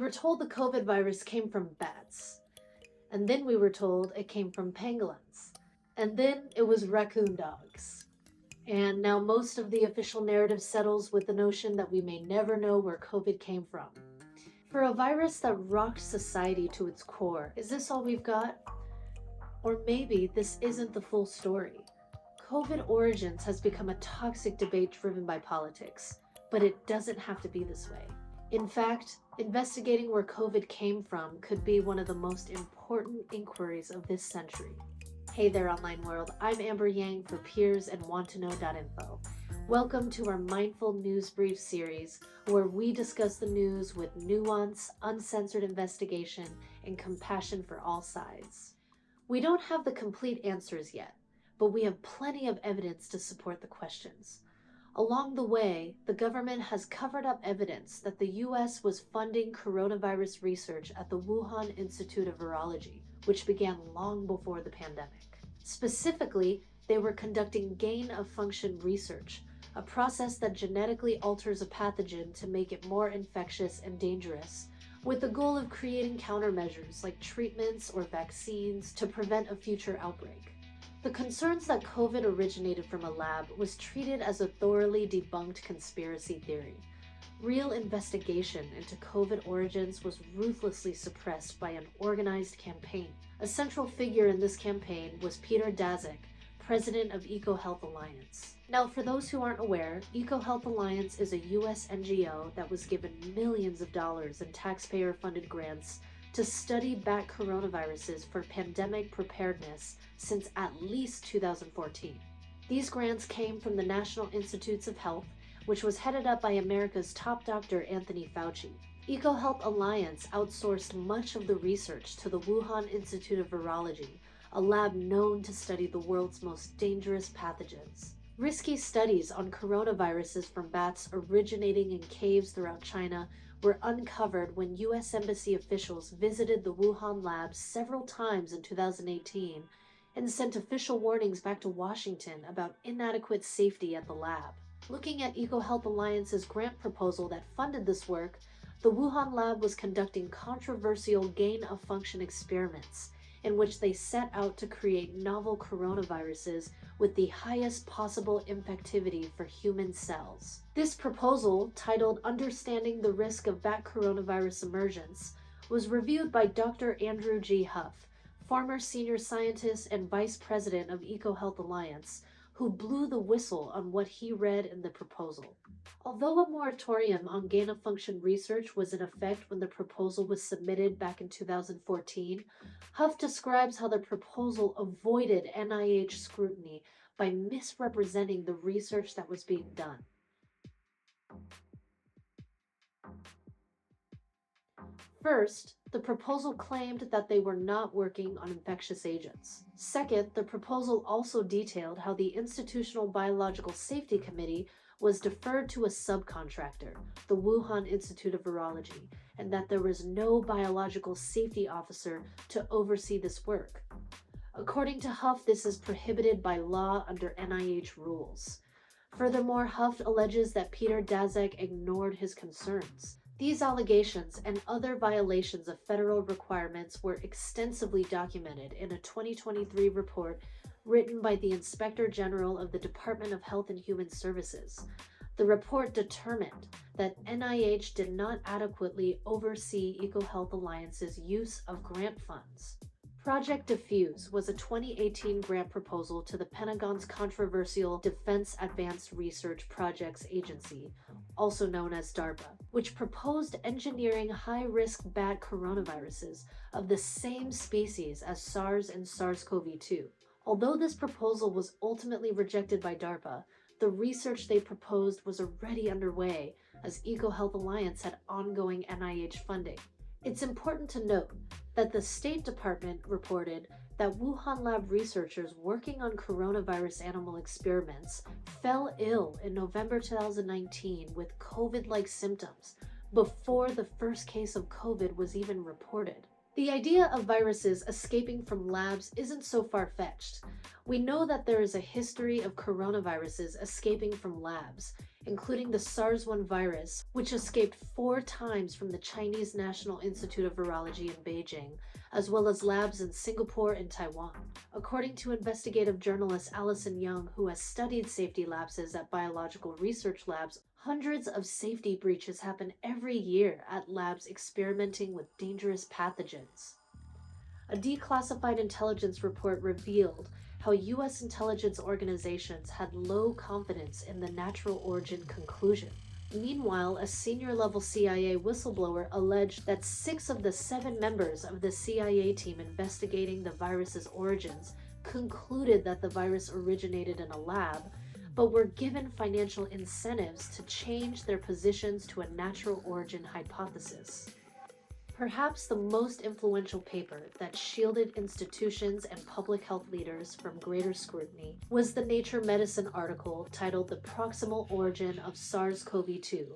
were told the COVID virus came from bats, and then we were told it came from pangolins, and then it was raccoon dogs. And now most of the official narrative settles with the notion that we may never know where COVID came from. For a virus that rocked society to its core, is this all we've got? Or maybe this isn't the full story. COVID origins has become a toxic debate driven by politics, but it doesn't have to be this way. In fact, investigating where COVID came from could be one of the most important inquiries of this century. Hey there, online world. I'm Amber Yang for Peers and WantToKnow.info. Welcome to our Mindful News Brief series, where we discuss the news with nuance, uncensored investigation, and compassion for all sides. We don't have the complete answers yet, but we have plenty of evidence to support the questions. Along the way, the government has covered up evidence that the US was funding coronavirus research at the Wuhan Institute of Virology, which began long before the pandemic. Specifically, they were conducting gain-of-function research, a process that genetically alters a pathogen to make it more infectious and dangerous, with the goal of creating countermeasures like treatments or vaccines to prevent a future outbreak. The concerns that COVID originated from a lab was treated as a thoroughly debunked conspiracy theory. Real investigation into COVID origins was ruthlessly suppressed by an organized campaign. A central figure in this campaign was Peter Daszak, president of EcoHealth Alliance. Now, for those who aren't aware, EcoHealth Alliance is a US NGO that was given millions of dollars in taxpayer-funded grants to study bat coronaviruses for pandemic preparedness since at least 2014. These grants came from the National Institutes of Health, which was headed up by America's top doctor Anthony Fauci. EcoHealth Alliance outsourced much of the research to the Wuhan Institute of Virology, a lab known to study the world's most dangerous pathogens. Risky studies on coronaviruses from bats originating in caves throughout China were uncovered when U.S. Embassy officials visited the Wuhan lab several times in 2018 and sent official warnings back to Washington about inadequate safety at the lab. Looking at EcoHealth Alliance's grant proposal that funded this work, the Wuhan lab was conducting controversial gain-of-function experiments in which they set out to create novel coronaviruses with the highest possible infectivity for human cells. This proposal, titled Understanding the Risk of Bat Coronavirus Emergence, was reviewed by Dr. Andrew G. Huff, former senior scientist and vice president of EcoHealth Alliance, who blew the whistle on what he read in the proposal. Although a moratorium on gain-of-function research was in effect when the proposal was submitted back in 2014, Huff describes how the proposal avoided NIH scrutiny by misrepresenting the research that was being done. First, the proposal claimed that they were not working on infectious agents. Second, the proposal also detailed how the Institutional Biological Safety Committee was deferred to a subcontractor, the Wuhan Institute of Virology, and that there was no biological safety officer to oversee this work. According to Huff, this is prohibited by law under NIH rules. Furthermore, Huff alleges that Peter Daszak ignored his concerns. These allegations and other violations of federal requirements were extensively documented in a 2023 report written by the Inspector General of the Department of Health and Human Services. The report determined that NIH did not adequately oversee EcoHealth Alliance's use of grant funds. Project Diffuse was a 2018 grant proposal to the Pentagon's controversial Defense Advanced Research Projects Agency, also known as DARPA, which proposed engineering high-risk bat coronaviruses of the same species as SARS and SARS-CoV-2. Although this proposal was ultimately rejected by DARPA, the research they proposed was already underway as EcoHealth Alliance had ongoing NIH funding. It's important to note that the State Department reported that Wuhan lab researchers working on coronavirus animal experiments fell ill in November 2019 with COVID-like symptoms before the first case of COVID was even reported. The idea of viruses escaping from labs isn't so far-fetched. We know that there is a history of coronaviruses escaping from labs, including the SARS-1 virus, which escaped 4 times from the Chinese National Institute of Virology in Beijing, as well as labs in Singapore and Taiwan. According to investigative journalist Alison Young, who has studied safety lapses at biological research labs, hundreds of safety breaches happen every year at labs experimenting with dangerous pathogens. A declassified intelligence report revealed how U.S. intelligence organizations had low confidence in the natural origin conclusion. Meanwhile, a senior-level CIA whistleblower alleged that 6 of the 7 members of the CIA team investigating the virus's origins concluded that the virus originated in a lab, but were given financial incentives to change their positions to a natural origin hypothesis. Perhaps the most influential paper that shielded institutions and public health leaders from greater scrutiny was the Nature Medicine article titled The Proximal Origin of SARS-CoV-2,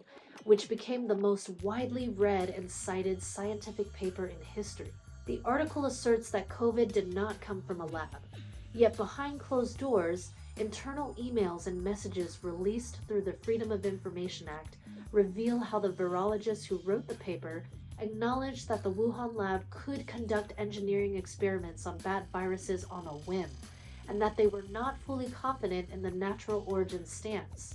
which became the most widely read and cited scientific paper in history. The article asserts that COVID did not come from a lab, yet behind closed doors, internal emails and messages released through the Freedom of Information Act reveal how the virologists who wrote the paper acknowledged that the Wuhan lab could conduct engineering experiments on bat viruses on a whim, and that they were not fully confident in the natural origin stance.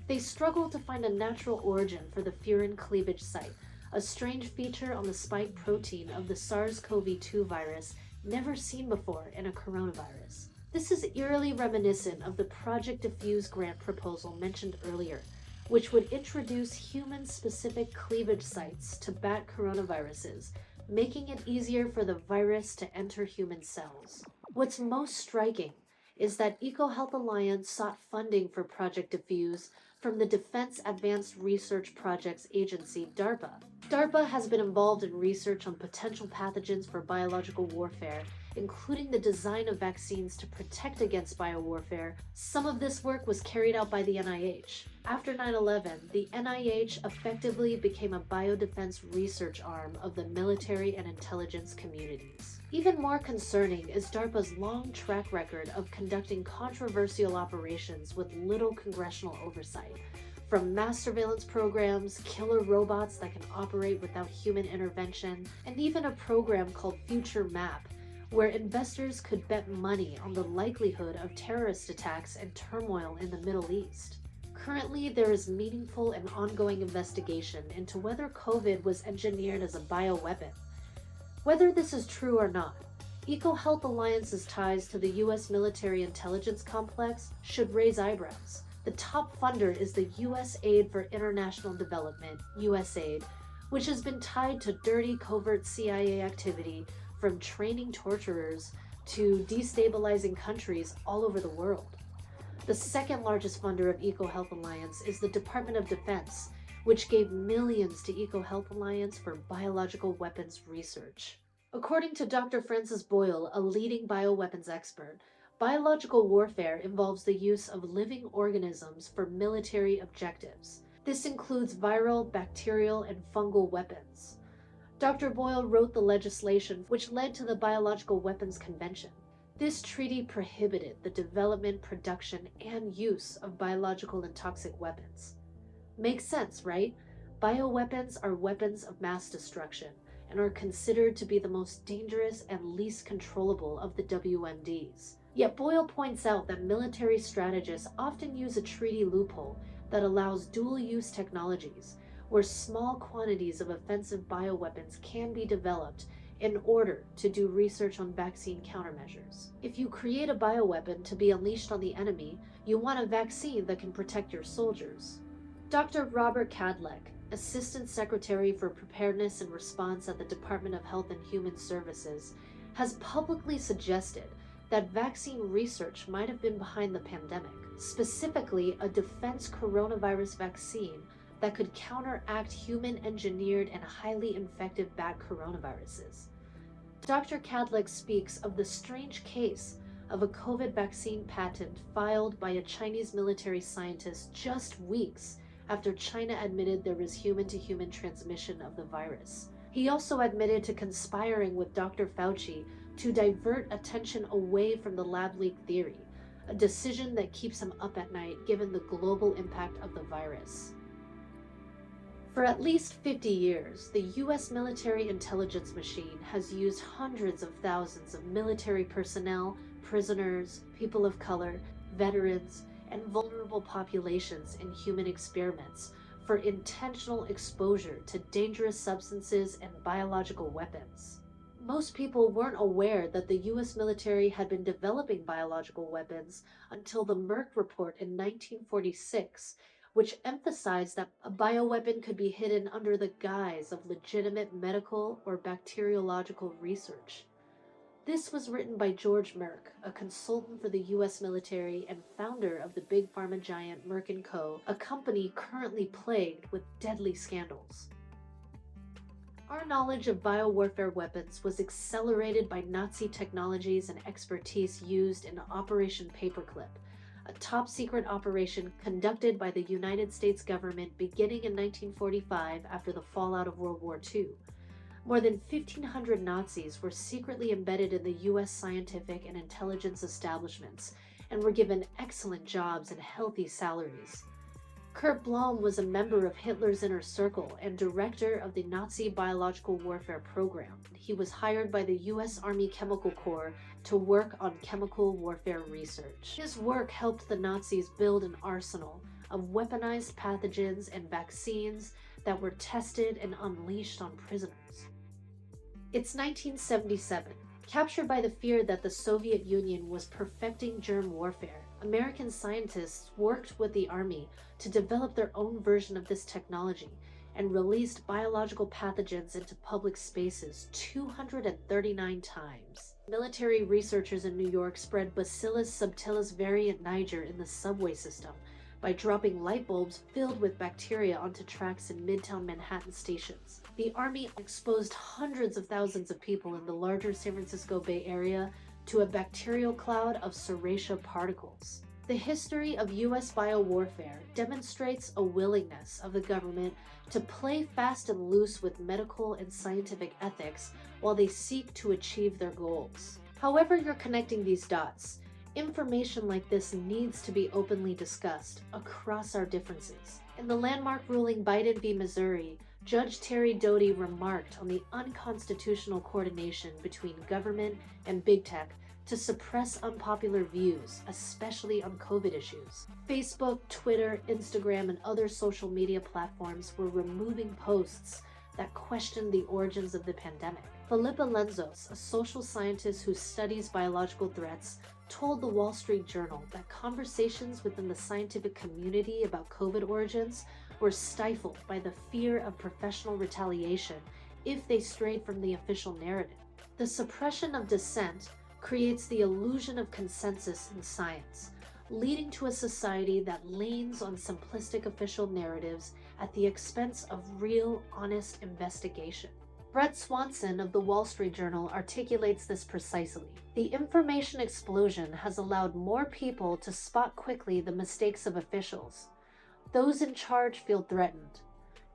They struggled to find a natural origin for the furin cleavage site, a strange feature on the spike protein of the SARS-CoV-2 virus never seen before in a coronavirus. This is eerily reminiscent of the Project Diffuse grant proposal mentioned earlier, which would introduce human-specific cleavage sites to bat coronaviruses, making it easier for the virus to enter human cells. What's most striking is that EcoHealth Alliance sought funding for Project Diffuse from the Defense Advanced Research Projects Agency, DARPA. DARPA has been involved in research on potential pathogens for biological warfare, including the design of vaccines to protect against biowarfare. Some of this work was carried out by the NIH. After 9/11, the NIH effectively became a biodefense research arm of the military and intelligence communities. Even more concerning is DARPA's long track record of conducting controversial operations with little congressional oversight. From mass surveillance programs, killer robots that can operate without human intervention, and even a program called Future Map, where investors could bet money on the likelihood of terrorist attacks and turmoil in the Middle East. Currently, there is meaningful and ongoing investigation into whether COVID was engineered as a bioweapon. Whether this is true or not, EcoHealth Alliance's ties to the U.S. military intelligence complex should raise eyebrows. The top funder is the U.S. Aid for International Development, USAID, which has been tied to dirty covert CIA activity from training torturers to destabilizing countries all over the world. The second largest funder of EcoHealth Alliance is the Department of Defense, which gave millions to EcoHealth Alliance for biological weapons research. According to Dr. Francis Boyle, a leading bioweapons expert, biological warfare involves the use of living organisms for military objectives. This includes viral, bacterial, and fungal weapons. Dr. Boyle wrote the legislation which led to the Biological Weapons Convention. This treaty prohibited the development, production, and use of biological and toxic weapons. Makes sense, right? Bioweapons are weapons of mass destruction and are considered to be the most dangerous and least controllable of the WMDs. Yet Boyle points out that military strategists often use a treaty loophole that allows dual-use technologies, where small quantities of offensive bioweapons can be developed in order to do research on vaccine countermeasures. If you create a bioweapon to be unleashed on the enemy, you want a vaccine that can protect your soldiers. Dr. Robert Kadlec, Assistant Secretary for Preparedness and Response at the Department of Health and Human Services, has publicly suggested that vaccine research might have been behind the pandemic, specifically a defense coronavirus vaccine that could counteract human-engineered and highly infective bat coronaviruses. Dr. Kadlec speaks of the strange case of a COVID vaccine patent filed by a Chinese military scientist just weeks after China admitted there was human-to-human transmission of the virus. He also admitted to conspiring with Dr. Fauci to divert attention away from the lab leak theory, a decision that keeps him up at night given the global impact of the virus. For at least 50 years, the US military intelligence machine has used hundreds of thousands of military personnel, prisoners, people of color, veterans, and vulnerable populations in human experiments for intentional exposure to dangerous substances and biological weapons. Most people weren't aware that the US military had been developing biological weapons until the Merck report in 1946, which emphasized that a bioweapon could be hidden under the guise of legitimate medical or bacteriological research. This was written by George Merck, a consultant for the US military and founder of the big pharma giant Merck & Co., a company currently plagued with deadly scandals. Our knowledge of biowarfare weapons was accelerated by Nazi technologies and expertise used in Operation Paperclip, a top-secret operation conducted by the United States government beginning in 1945 after the fallout of World War II. More than 1,500 Nazis were secretly embedded in the U.S. scientific and intelligence establishments and were given excellent jobs and healthy salaries. Kurt Blom was a member of Hitler's inner circle and director of the Nazi biological warfare program. He was hired by the U.S. Army Chemical Corps to work on chemical warfare research. His work helped the Nazis build an arsenal of weaponized pathogens and vaccines that were tested and unleashed on prisoners. It's 1977. Captured by the fear that the Soviet Union was perfecting germ warfare, American scientists worked with the Army to develop their own version of this technology and released biological pathogens into public spaces 239 times. Military researchers in New York spread Bacillus subtilis variant Niger in the subway system by dropping light bulbs filled with bacteria onto tracks in Midtown Manhattan stations. The Army exposed hundreds of thousands of people in the larger San Francisco Bay Area to a bacterial cloud of Serratia particles. The history of U.S. biowarfare demonstrates a willingness of the government to play fast and loose with medical and scientific ethics while they seek to achieve their goals. However you're connecting these dots, information like this needs to be openly discussed across our differences. In the landmark ruling Biden v. Missouri, Judge Terry Doughty remarked on the unconstitutional coordination between government and big tech to suppress unpopular views, especially on COVID issues. Facebook, Twitter, Instagram, and other social media platforms were removing posts that questioned the origins of the pandemic. Felipe Lenzos, a social scientist who studies biological threats, told the Wall Street Journal that conversations within the scientific community about COVID origins were stifled by the fear of professional retaliation if they strayed from the official narrative. The suppression of dissent creates the illusion of consensus in science, leading to a society that leans on simplistic official narratives at the expense of real, honest investigation. Brett Swanson of the Wall Street Journal articulates this precisely. The information explosion has allowed more people to spot quickly the mistakes of officials. Those in charge feel threatened.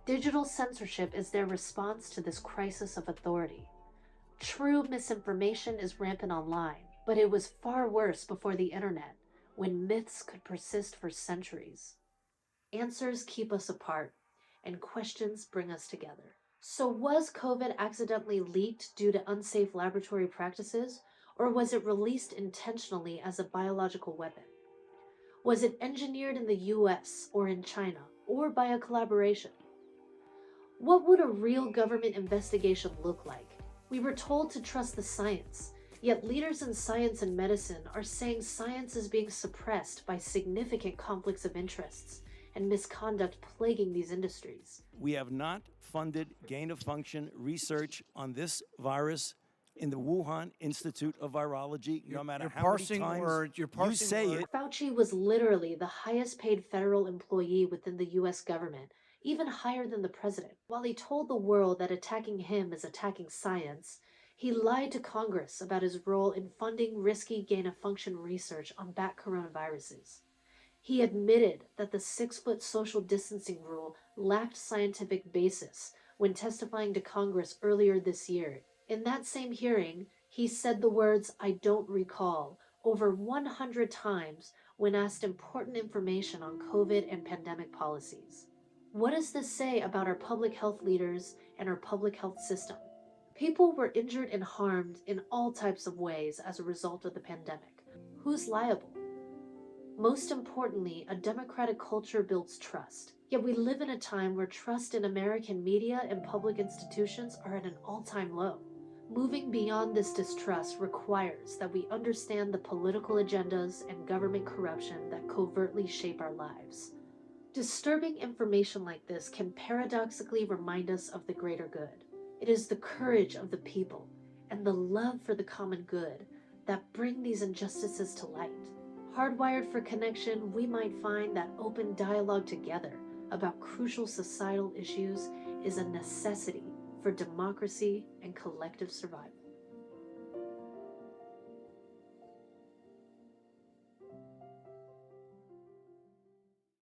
Digital censorship is their response to this crisis of authority. True misinformation is rampant online, but it was far worse before the internet, when myths could persist for centuries. Answers keep us apart, and questions bring us together. So was COVID accidentally leaked due to unsafe laboratory practices, or was it released intentionally as a biological weapon? Was it engineered in the US or in China, or by a collaboration? What would a real government investigation look like? We were told to trust the science, yet leaders in science and medicine are saying science is being suppressed by significant conflicts of interests and misconduct plaguing these industries. We have not funded gain-of-function research on this virus in the Wuhan Institute of Virology, no matter how many times you say it. Fauci was literally the highest paid federal employee within the US government, even higher than the president. While he told the world that attacking him is attacking science, he lied to Congress about his role in funding risky gain-of-function research on bat coronaviruses. He admitted that the 6-foot social distancing rule lacked scientific basis when testifying to Congress earlier this year. In that same hearing, he said the words, "I don't recall," over 100 times when asked important information on COVID and pandemic policies. What does this say about our public health leaders and our public health system? People were injured and harmed in all types of ways as a result of the pandemic. Who's liable? Most importantly, a democratic culture builds trust. Yet we live in a time where trust in American media and public institutions are at an all-time low. Moving beyond this distrust requires that we understand the political agendas and government corruption that covertly shape our lives. Disturbing information like this can paradoxically remind us of the greater good. It is the courage of the people and the love for the common good that bring these injustices to light. Hardwired for connection, we might find that open dialogue together about crucial societal issues is a necessity for democracy and collective survival.